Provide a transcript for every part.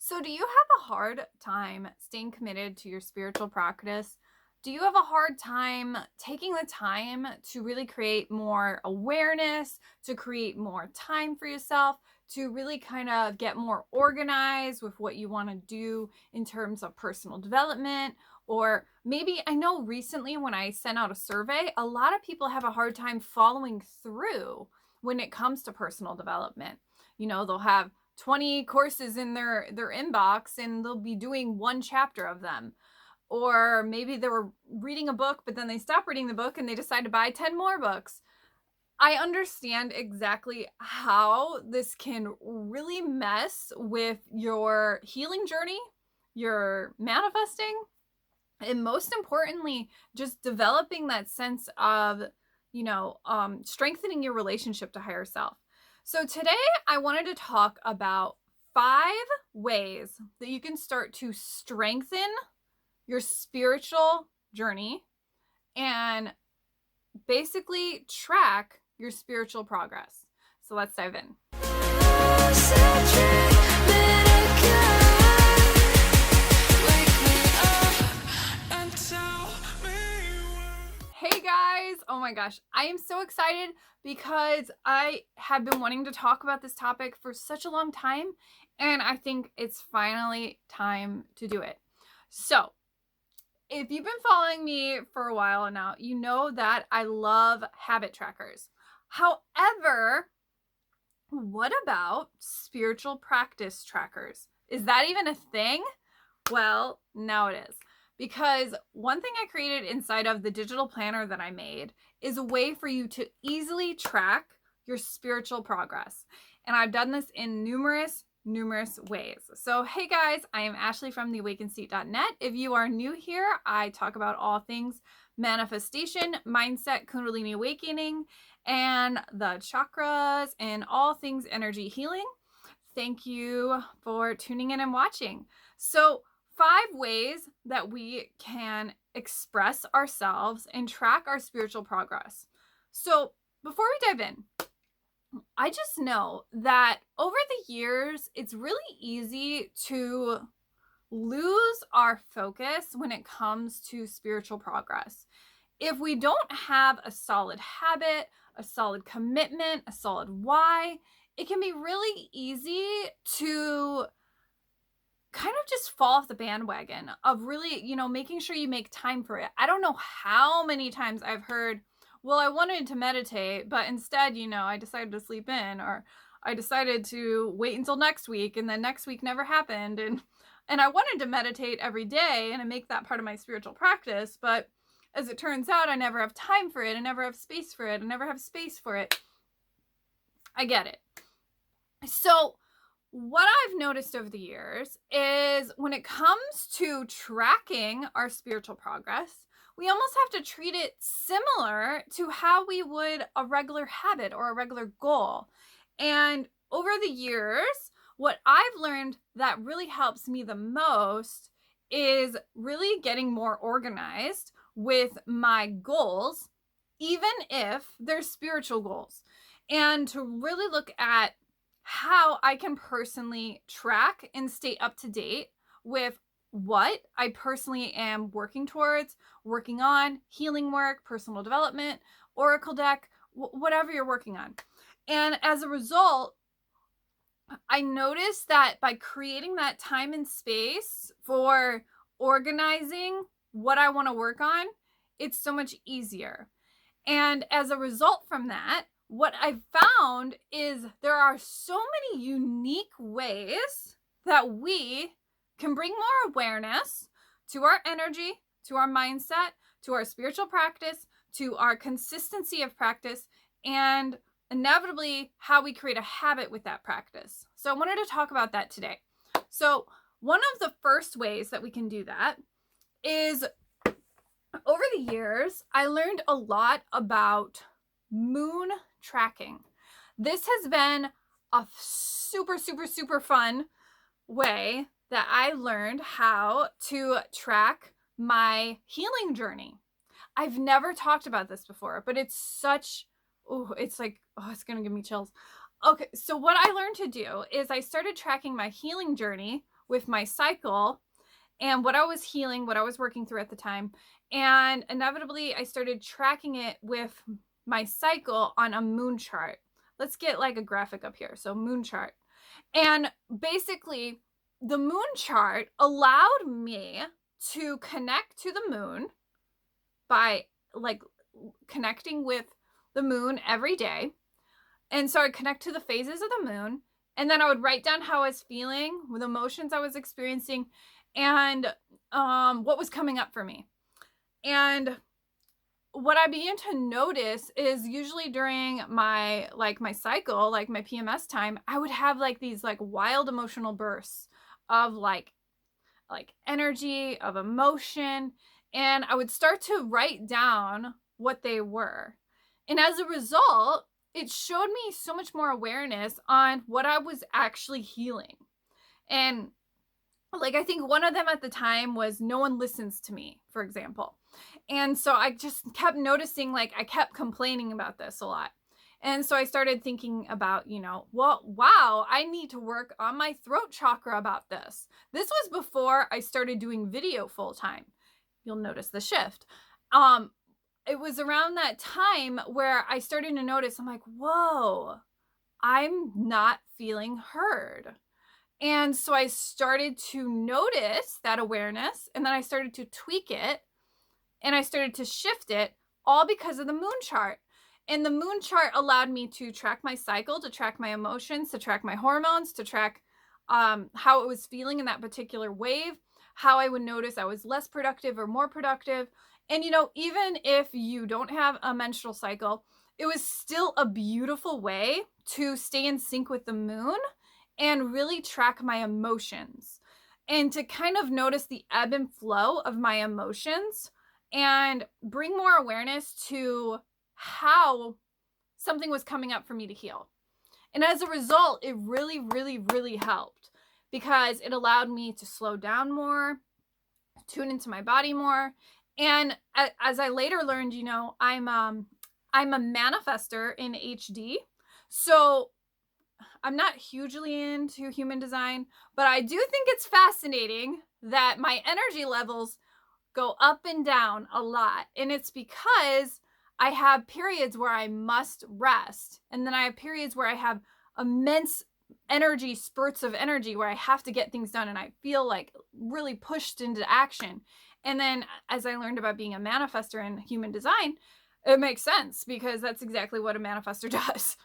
So, do you have a hard time staying committed to your spiritual practice? Do you have a hard time taking the time to really create more awareness, to create more time for yourself, to really kind of get more organized with what you want to do in terms of personal development? Or maybe I know recently when I sent out a survey, a lot of people have a hard time following through when it comes to personal development. They'll have 20 courses in their inbox and they'll be doing one chapter of them. Or maybe they were reading a book, but then they stopped reading the book and they decide to buy 10 more books. I understand exactly how this can really mess with your healing journey, your manifesting, and most importantly, just developing that sense of, strengthening your relationship to higher self. So today I wanted to talk about 5 ways that you can start to strengthen your spiritual journey and basically track your spiritual progress. So let's dive in. Hey guys, oh my gosh, I am so excited because I have been wanting to talk about this topic for such a long time, and I think it's finally time to do it. So, if you've been following me for a while now, you know that I love habit trackers. However, what about spiritual practice trackers? Is that even a thing? Well, now it is. Because one thing I created inside of the digital planner that I made is a way for you to easily track your spiritual progress. And I've done this in numerous ways. So, hey guys, I am Ashley from theawakenseat.net. If you are new here, I talk about all things manifestation, mindset, Kundalini awakening, and the chakras, and all things energy healing. Thank you for tuning in and watching. So, 5 ways that we can express ourselves and track our spiritual progress. So, before we dive in, I just know that over the years, it's really easy to lose our focus when it comes to spiritual progress. If we don't have a solid habit, a solid commitment, a solid why, it can be really easy to kind of just fall off the bandwagon of really, making sure you make time for it. I don't know how many times I've heard, well, I wanted to meditate, but instead, I decided to sleep in, or I decided to wait until next week, and then next week never happened. And I wanted to meditate every day and make that part of my spiritual practice, but as it turns out, I never have time for it. I never have space for it. I never have space for it. I get it. So what I've noticed over the years is when it comes to tracking our spiritual progress, we almost have to treat it similar to how we would a regular habit or a regular goal. And over the years, what I've learned that really helps me the most is really getting more organized with my goals, even if they're spiritual goals, and to really look at how I can personally track and stay up to date with what I personally am working towards, working on, healing work, personal development, Oracle deck, whatever you're working on. And as a result, I noticed that by creating that time and space for organizing what I want to work on, it's so much easier. And as a result from that, what I've found is there are so many unique ways that we can bring more awareness to our energy, to our mindset, to our spiritual practice, to our consistency of practice, and inevitably how we create a habit with that practice. So I wanted to talk about that today. So one of the first ways that we can do that is, over the years, I learned a lot about moon tracking. This has been a super fun way that I learned how to track my healing journey. I've never talked about this before, but it's such, it's going to give me chills. Okay, so what I learned to do is I started tracking my healing journey with my cycle and what I was healing, what I was working through at the time. And inevitably, I started tracking it with my cycle on a moon chart. Let's get like a graphic up here. So, moon chart. And basically, the moon chart allowed me to connect to the moon by like connecting with the moon every day. And so I'd connect to the phases of the moon. And then I would write down how I was feeling, with emotions I was experiencing, and what was coming up for me. And what I began to notice is usually during my cycle, like my PMS time, I would have like these like wild emotional bursts of like energy, of emotion, and I would start to write down what they were. And as a result, it showed me so much more awareness on what I was actually healing. And like, I think one of them at the time was no one listens to me, for example. And so I just kept noticing, like, I kept complaining about this a lot. And so I started thinking about, well, wow, I need to work on my throat chakra about this. This was before I started doing video full time. You'll notice the shift. It was around that time where I started to notice, I'm like, whoa, I'm not feeling heard. And so I started to notice that awareness, and then I started to tweak it, and I started to shift it, all because of the moon chart. And the moon chart allowed me to track my cycle, to track my emotions, to track my hormones, to track how it was feeling in that particular wave, how I would notice I was less productive or more productive. And, even if you don't have a menstrual cycle, it was still a beautiful way to stay in sync with the moon and really track my emotions and to kind of notice the ebb and flow of my emotions and bring more awareness to how something was coming up for me to heal. And as a result, it really, really, really helped because it allowed me to slow down more, tune into my body more. And as I later learned, I'm a manifester in HD. So I'm not hugely into human design, but I do think it's fascinating that my energy levels go up and down a lot. And it's because I have periods where I must rest. And then I have periods where I have immense energy, spurts of energy where I have to get things done and I feel like really pushed into action. And then as I learned about being a manifester in human design, it makes sense because that's exactly what a manifester does.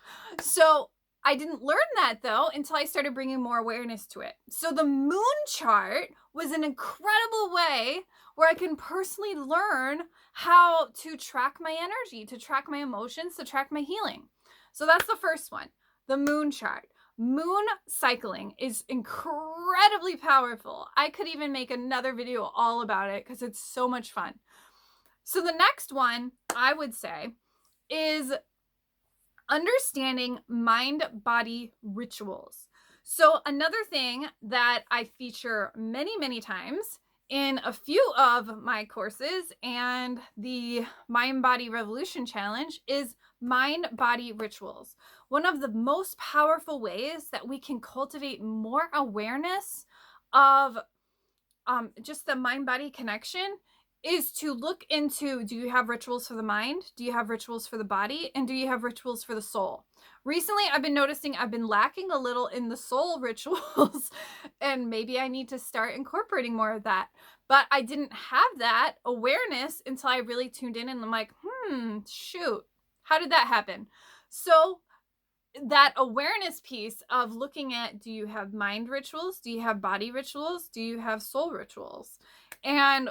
So I didn't learn that though until I started bringing more awareness to it. So the moon chart was an incredible way where I can personally learn how to track my energy, to track my emotions, to track my healing. So that's the first one, the moon chart. Moon cycling is incredibly powerful. I could even make another video all about it because it's so much fun. So the next one I would say is understanding mind-body rituals. So another thing that I feature many, many times in a few of my courses and the Mind Body Revolution Challenge is mind-body rituals. One of the most powerful ways that we can cultivate more awareness of just the mind-body connection is to look into, do you have rituals for the mind? Do you have rituals for the body? And do you have rituals for the soul? Recently, I've been noticing I've been lacking a little in the soul rituals, and maybe I need to start incorporating more of that. But I didn't have that awareness until I really tuned in, and I'm like, shoot, how did that happen? So that awareness piece of looking at, do you have mind rituals? Do you have body rituals? Do you have soul rituals? And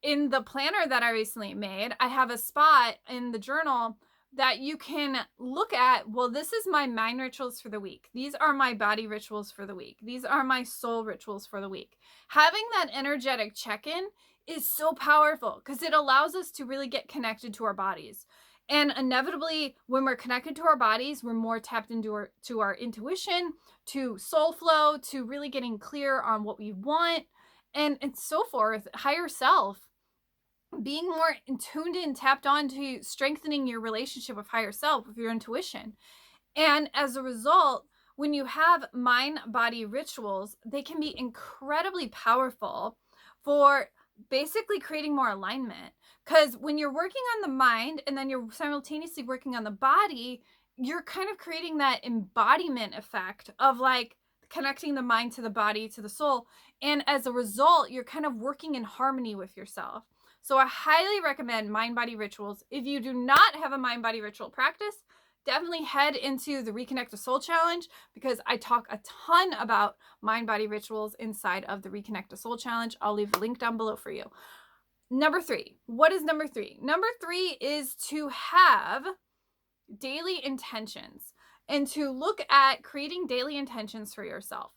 in the planner that I recently made, I have a spot in the journal that you can look at, well, this is my mind rituals for the week. These are my body rituals for the week. These are my soul rituals for the week. Having that energetic check-in is so powerful because it allows us to really get connected to our bodies. And inevitably, when we're connected to our bodies, we're more tapped into our intuition, to soul flow, to really getting clear on what we want, and so forth, higher self. Being more tuned in, tapped on to strengthening your relationship with higher self, with your intuition. And as a result, when you have mind-body rituals, they can be incredibly powerful for basically creating more alignment. Because when you're working on the mind and then you're simultaneously working on the body, you're kind of creating that embodiment effect of like connecting the mind to the body to the soul. And as a result, you're kind of working in harmony with yourself. So I highly recommend mind-body rituals. If you do not have a mind-body ritual practice, definitely head into the Reconnect to Soul Challenge, because I talk a ton about mind-body rituals inside of the Reconnect to Soul Challenge. I'll leave a link down below for you. Number 3. What is number 3? Number 3 is to have daily intentions and to look at creating daily intentions for yourself.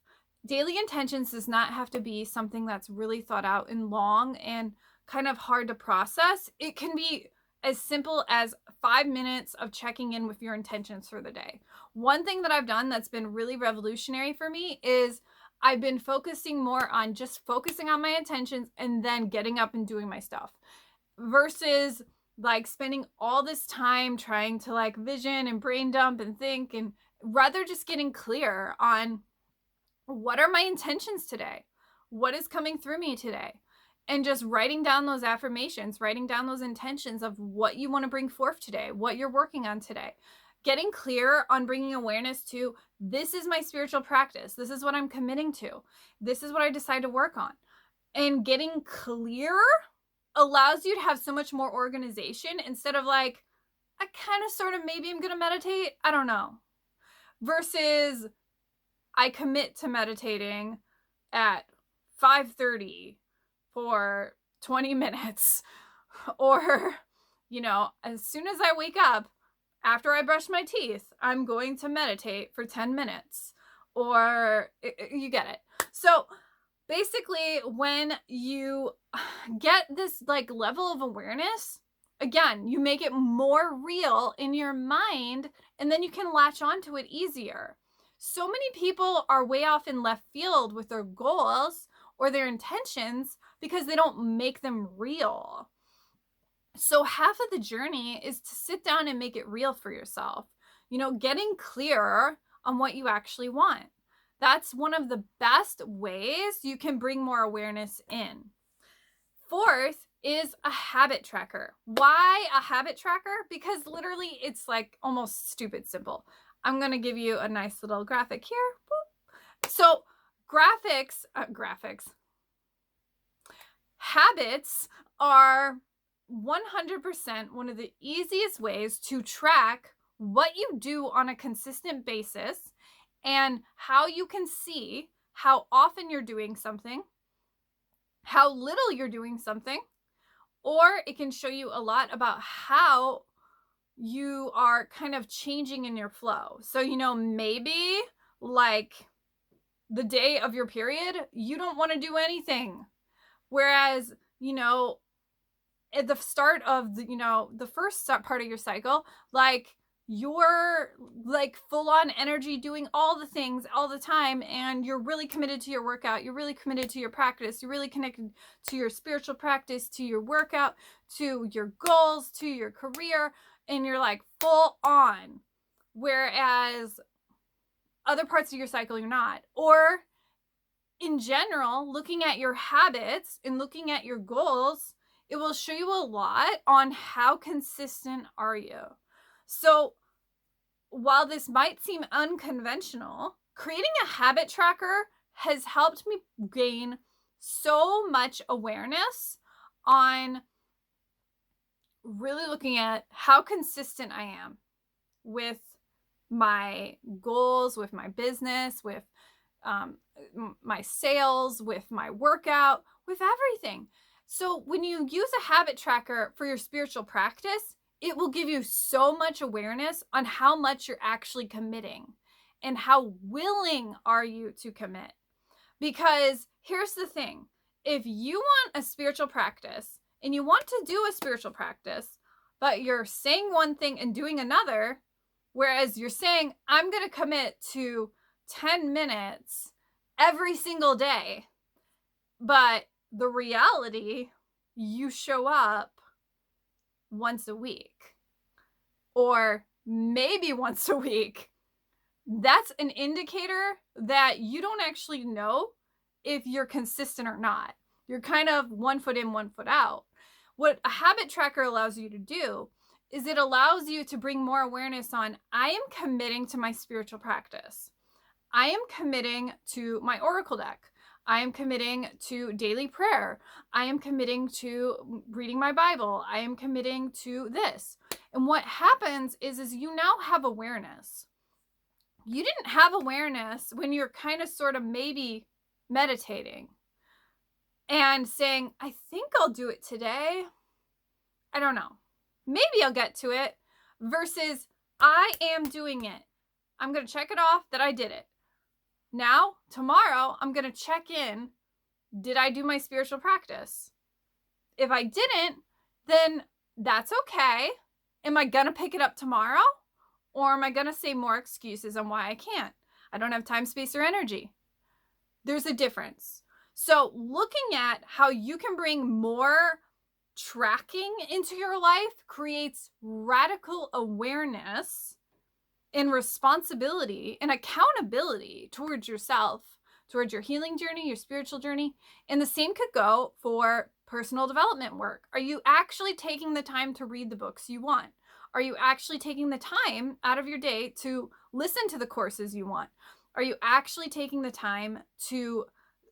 Daily intentions does not have to be something that's really thought out and long and kind of hard to process. It can be as simple as 5 minutes of checking in with your intentions for the day. One thing that I've done that's been really revolutionary for me is I've been focusing more on just focusing on my intentions and then getting up and doing my stuff, versus like spending all this time trying to like vision and brain dump and think, and rather just getting clear on what are my intentions today? What is coming through me today? And just writing down those affirmations, writing down those intentions of what you want to bring forth today, what you're working on today. Getting clear on bringing awareness to, this is my spiritual practice. This is what I'm committing to. This is what I decide to work on. And getting clear allows you to have so much more organization instead of like, I kind of sort of maybe I'm going to meditate. I don't know. Versus I commit to meditating at 5:30 for 20 minutes, or, you know, as soon as I wake up, after I brush my teeth, I'm going to meditate for 10 minutes, or you get it. So basically, when you get this like level of awareness, again, you make it more real in your mind, and then you can latch onto it easier. So many people are way off in left field with their goals or their intentions because they don't make them real. So half of the journey is to sit down and make it real for yourself. You know, getting clear on what you actually want. That's one of the best ways you can bring more awareness in. 4th is a habit tracker. Why a habit tracker? Because literally it's like almost stupid simple. I'm going to give you a nice little graphic here. Boop. So habits are 100% one of the easiest ways to track what you do on a consistent basis and how you can see how often you're doing something, how little you're doing something, or it can show you a lot about how you are kind of changing in your flow. So, you know, maybe like the day of your period, you don't want to do anything. Whereas, you know, at the start of the, you know, the first part of your cycle, like you're like full on energy doing all the things all the time, and you're really committed to your workout, you're really committed to your practice, you're really connected to your spiritual practice, to your workout, to your goals, to your career, and you're like full on. Whereas other parts of your cycle, you're not. Or in general, looking at your habits and looking at your goals, it will show you a lot on how consistent are you. So while this might seem unconventional, creating a habit tracker has helped me gain so much awareness on really looking at how consistent I am with my goals, with my business, with my sales, with my workout, with everything. So when you use a habit tracker for your spiritual practice, it will give you so much awareness on how much you're actually committing and how willing are you to commit. Because here's the thing, if you want a spiritual practice and you want to do a spiritual practice, but you're saying one thing and doing another, whereas you're saying, I'm going to commit to 10 minutes every single day, but the reality, you show up once a week, or maybe once a week, that's an indicator that you don't actually know if you're consistent or not. You're kind of 1 foot in, 1 foot out. What a habit tracker allows you to do is it allows you to bring more awareness on, I am committing to my spiritual practice. I am committing to my Oracle deck. I am committing to daily prayer. I am committing to reading my Bible. I am committing to this. And what happens is you now have awareness. You didn't have awareness when you're kind of sort of maybe meditating and saying, I think I'll do it today. I don't know. Maybe I'll get to it, versus I am doing it. I'm going to check it off that I did it. Now, tomorrow, I'm going to check in. Did I do my spiritual practice? If I didn't, then that's okay. Am I going to pick it up tomorrow? Or am I going to say more excuses on why I can't? I don't have time, space, or energy. There's a difference. So looking at how you can bring more tracking into your life creates radical awareness and responsibility and accountability towards yourself, towards your healing journey, your spiritual journey. And the same could go for personal development work. Are you actually taking the time to read the books you want? Are you actually taking the time out of your day to listen to the courses you want? Are you actually taking the time to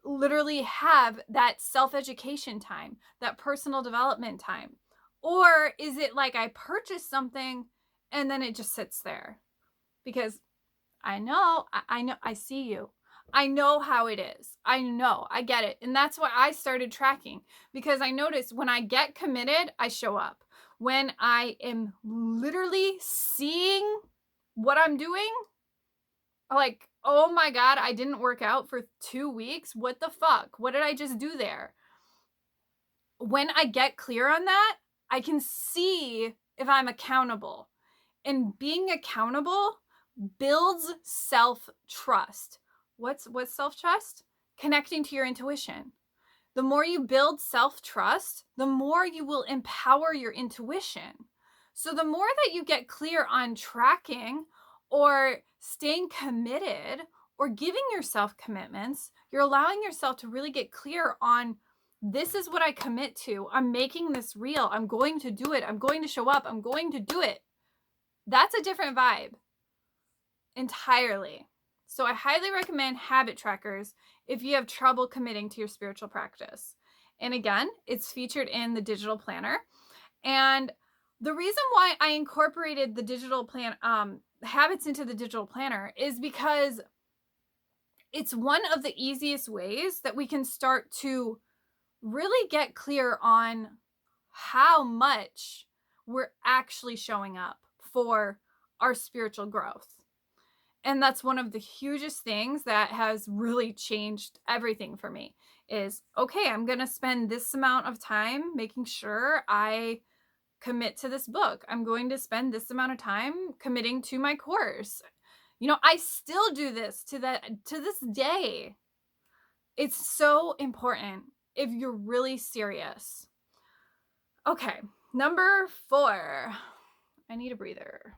literally have that self-education time, that personal development time? Or is it like I purchased something and then it just sits there? Because I know, I see you. I know how it is. I know, I get it. And that's why I started tracking, because I noticed when I get committed, I show up. When I am literally seeing what I'm doing, like, oh my God, I didn't work out for 2 weeks. What the fuck? What did I just do there? When I get clear on that, I can see if I'm accountable. And being accountable builds self-trust. What's self-trust? Connecting to your intuition. The more you build self-trust, the more you will empower your intuition. So the more that you get clear on tracking or staying committed or giving yourself commitments, you're allowing yourself to really get clear on, this is what I commit to. I'm making this real. I'm going to do it. I'm going to show up. I'm going to do it. That's a different vibe entirely. So I highly recommend habit trackers if you have trouble committing to your spiritual practice. And again, it's featured in the digital planner. And the reason why I incorporated the digital plan habits into the digital planner is because it's one of the easiest ways that we can start to really get clear on how much we're actually showing up for our spiritual growth. And that's one of the hugest things that has really changed everything for me is, okay, I'm going to spend this amount of time making sure I commit to this book. I'm going to spend this amount of time committing to my course. You know, I still do this to this day. It's so important if you're really serious. Okay, number 4. I need a breather.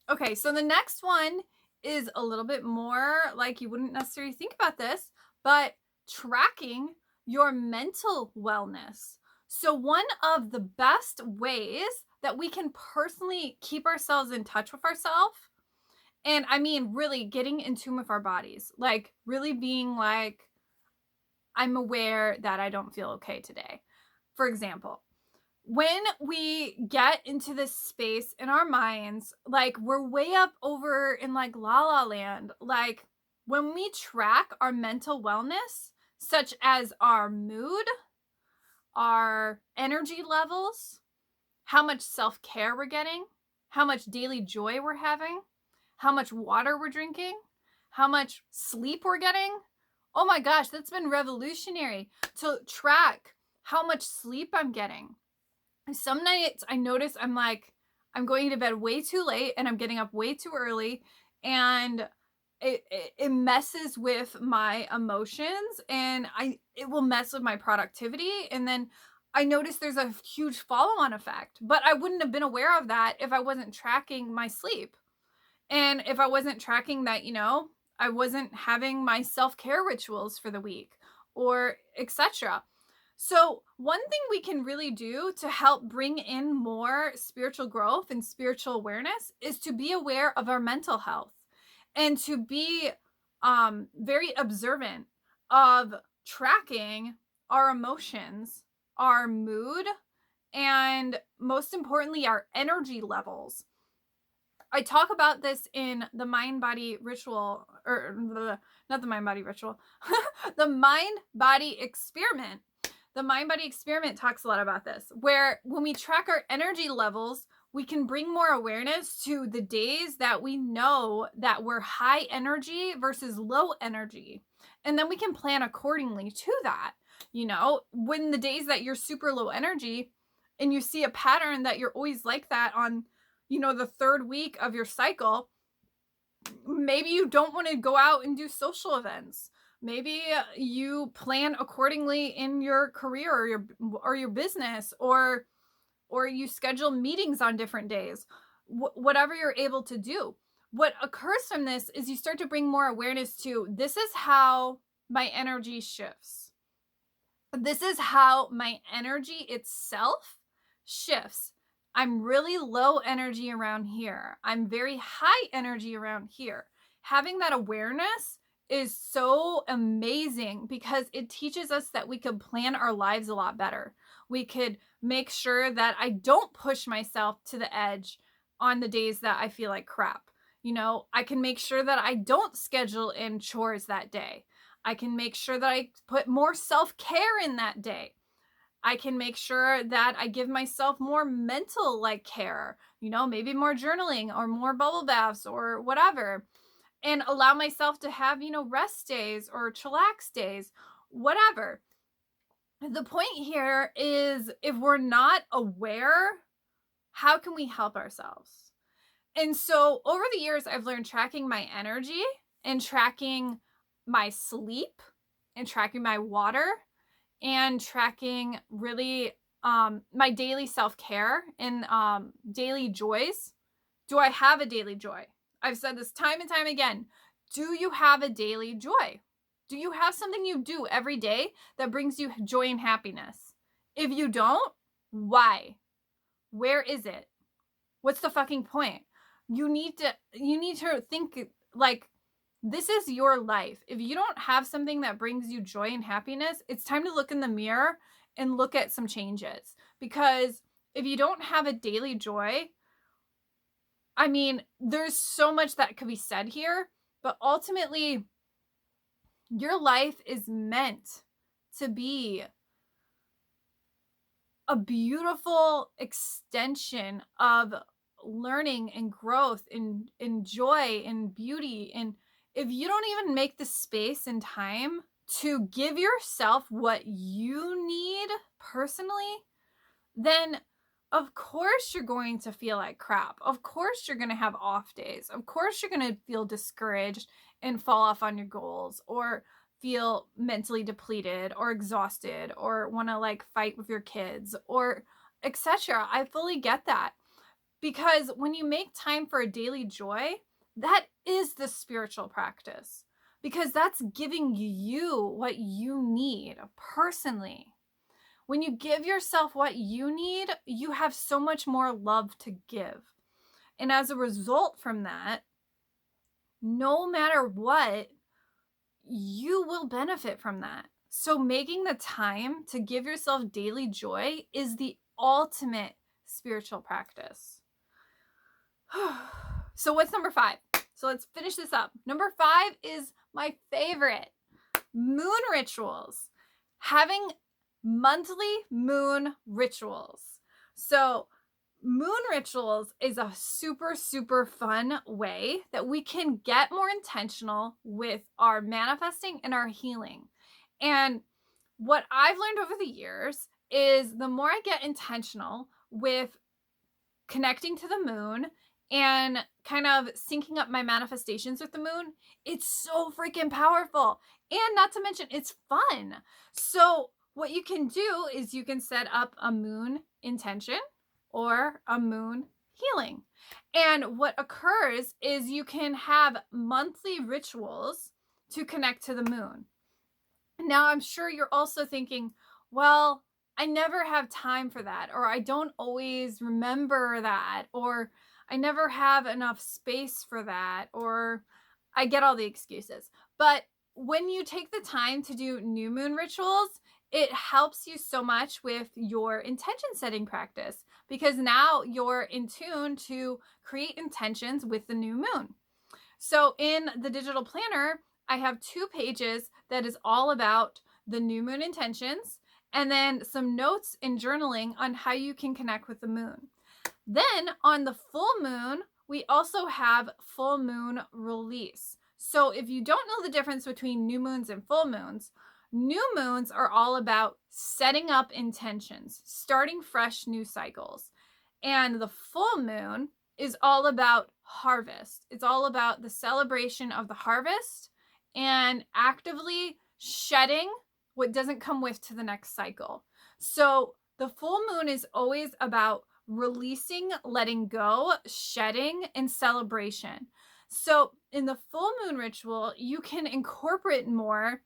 Okay, so the next one is a little bit more like you wouldn't necessarily think about this, but tracking your mental wellness. So one of the best ways that we can personally keep ourselves in touch with ourselves, and I mean really getting in tune with our bodies, like really being like, I'm aware that I don't feel okay today. For example, when we get into this space in our minds, like we're way up over in like la la land, like when we track our mental wellness, such as our mood, our energy levels, how much self-care we're getting, how much daily joy we're having, how much water we're drinking, how much sleep we're getting. Oh my gosh, that's been revolutionary to track how much sleep I'm getting. Some nights I notice I'm going to bed way too late and I'm getting up way too early, and it messes with my emotions, and it will mess with my productivity. And then I notice there's a huge follow-on effect, but I wouldn't have been aware of that if I wasn't tracking my sleep. And if I wasn't tracking that, I wasn't having my self-care rituals for the week or etc. So, one thing we can really do to help bring in more spiritual growth and spiritual awareness is to be aware of our mental health and to be very observant of tracking our emotions, our mood, and most importantly, our energy levels. I talk about this in the mind body ritual, or not the mind body ritual, the mind body experiment. The mind body experiment talks a lot about this, where when we track our energy levels, we can bring more awareness to the days that we know that we're high energy versus low energy. And then we can plan accordingly to that. When the days that you're super low energy and you see a pattern that you're always like that on, the third week of your cycle, maybe you don't want to go out and do social events. Maybe you plan accordingly in your career or your business, or you schedule meetings on different days. Whatever you're able to do. What occurs from this is you start to bring more awareness to, this is how my energy shifts. This is how my energy itself shifts. I'm really low energy around here. I'm very high energy around here. Having that awareness is so amazing because it teaches us that we could plan our lives a lot better. We could make sure that I don't push myself to the edge on the days that I feel like crap. I can make sure that I don't schedule in chores that day. I can make sure that I put more self-care in that day. I can make sure that I give myself more mental care, maybe more journaling or more bubble baths or whatever, and allow myself to have, rest days or chillax days, whatever. The point here is, if we're not aware, how can we help ourselves? And so over the years, I've learned tracking my energy and tracking my sleep and tracking my water and tracking really my daily self-care and daily joys. Do I have a daily joy? I've said this time and time again. Do you have a daily joy? Do you have something you do every day that brings you joy and happiness? If you don't, why? Where is it? What's the fucking point? You need to think like, this is your life. If you don't have something that brings you joy and happiness, it's time to look in the mirror and look at some changes. Because if you don't have a daily joy, there's so much that could be said here, but ultimately, your life is meant to be a beautiful extension of learning and growth and joy and beauty. And if you don't even make the space and time to give yourself what you need personally, then of course you're going to feel like crap. Of course you're going to have off days. Of course you're going to feel discouraged and fall off on your goals, or feel mentally depleted or exhausted, or want to fight with your kids, or etc. I fully get that. Because when you make time for a daily joy, that is the spiritual practice. Because that's giving you what you need personally. When you give yourself what you need, you have so much more love to give. And as a result from that, no matter what, you will benefit from that. So making the time to give yourself daily joy is the ultimate spiritual practice. So what's number 5? So let's finish this up. Number 5 is my favorite. Moon rituals. Having monthly moon rituals. So moon rituals is a super, super fun way that we can get more intentional with our manifesting and our healing. And what I've learned over the years is, the more I get intentional with connecting to the moon and kind of syncing up my manifestations with the moon, it's so freaking powerful. And not to mention, it's fun. So what you can do is you can set up a moon intention or a moon healing. And what occurs is you can have monthly rituals to connect to the moon. Now, I'm sure you're also thinking, well, I never have time for that, or I don't always remember that, or I never have enough space for that, or I get all the excuses. But when you take the time to do new moon rituals, it helps you so much with your intention setting practice because now you're in tune to create intentions with the new moon. So in the digital planner, I have 2 pages that is all about the new moon intentions and then some notes and journaling on how you can connect with the moon. Then on the full moon, we also have full moon release. So if you don't know the difference between new moons and full moons, new moons are all about setting up intentions, starting fresh new cycles. And the full moon is all about harvest. It's all about the celebration of the harvest and actively shedding what doesn't come with to the next cycle. So the full moon is always about releasing, letting go, shedding, and celebration. So in the full moon ritual, you can incorporate more.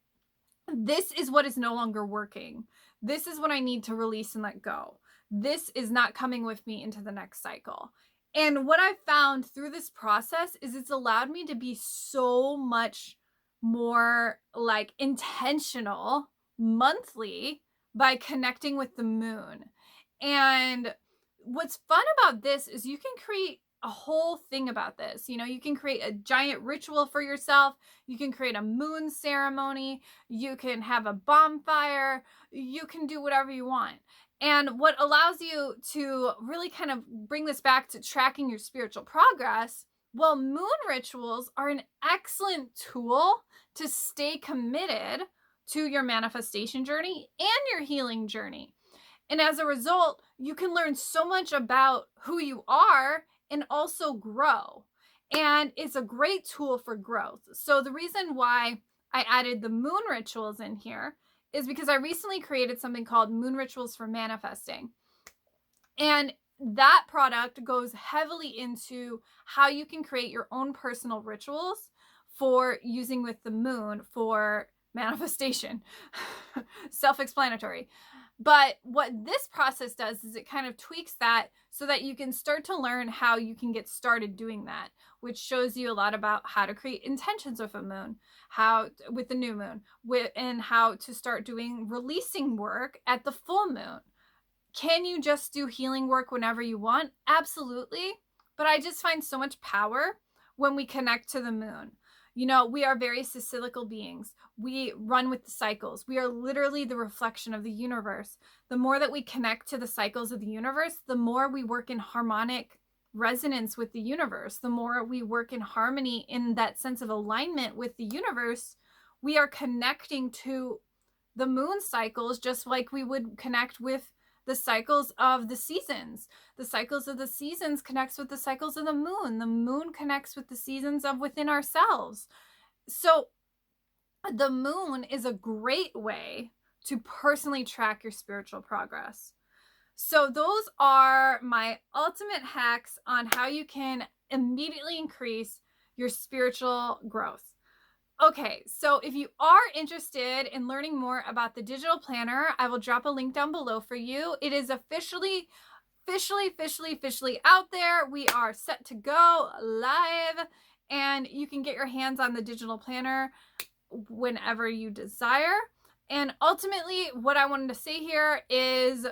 This is what is no longer working. This is what I need to release and let go. This is not coming with me into the next cycle. And what I've found through this process is it's allowed me to be so much more like intentional monthly by connecting with the moon. And what's fun about this is you can create a whole thing about this. You can create a giant ritual for yourself. You can create a moon ceremony. You can have a bonfire. You can do whatever you want. And what allows you to really kind of bring this back to tracking your spiritual progress, well, moon rituals are an excellent tool to stay committed to your manifestation journey and your healing journey. And as a result, you can learn so much about who you are and also grow. And it's a great tool for growth. So the reason why I added the moon rituals in here is because I recently created something called Moon Rituals for Manifesting. And that product goes heavily into how you can create your own personal rituals for using with the moon for manifestation. Self-explanatory. But what this process does is it kind of tweaks that so that you can start to learn how you can get started doing that, which shows you a lot about how to create intentions with a moon, with the new moon, and how to start doing releasing work at the full moon. Can you just do healing work whenever you want? Absolutely. But I just find so much power when we connect to the moon. We are very cyclical beings. We run with the cycles. We are literally the reflection of the universe. The more that we connect to the cycles of the universe, the more we work in harmonic resonance with the universe, the more we work in harmony in that sense of alignment with the universe, we are connecting to the moon cycles just like we would connect with the cycles of the seasons. The cycles of the seasons connects with the cycles of the moon. The moon connects with the seasons of within ourselves. So the moon is a great way to personally track your spiritual progress. So those are my ultimate hacks on how you can immediately increase your spiritual growth. Okay, so if you are interested in learning more about the digital planner, I will drop a link down below for you. It is officially out there. We are set to go live, and you can get your hands on the digital planner whenever you desire. And ultimately, what I wanted to say here is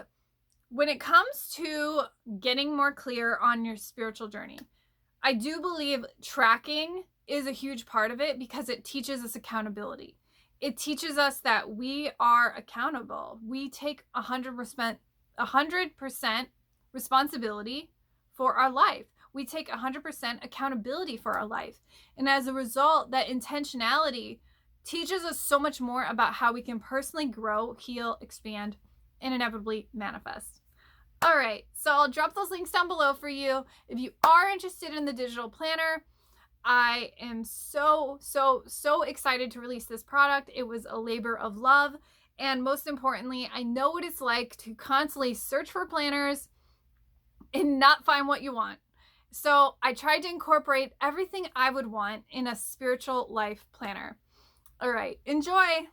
when it comes to getting more clear on your spiritual journey, I do believe tracking is a huge part of it because it teaches us accountability. It teaches us that we are accountable. We take 100% responsibility for our life. We take 100% accountability for our life. And as a result, that intentionality teaches us so much more about how we can personally grow, heal, expand, and inevitably manifest. All right, so I'll drop those links down below for you. If you are interested in the digital planner, I am so excited to release this product. It was a labor of love. And most importantly, I know what it's like to constantly search for planners and not find what you want. So I tried to incorporate everything I would want in a spiritual life planner. All right, enjoy.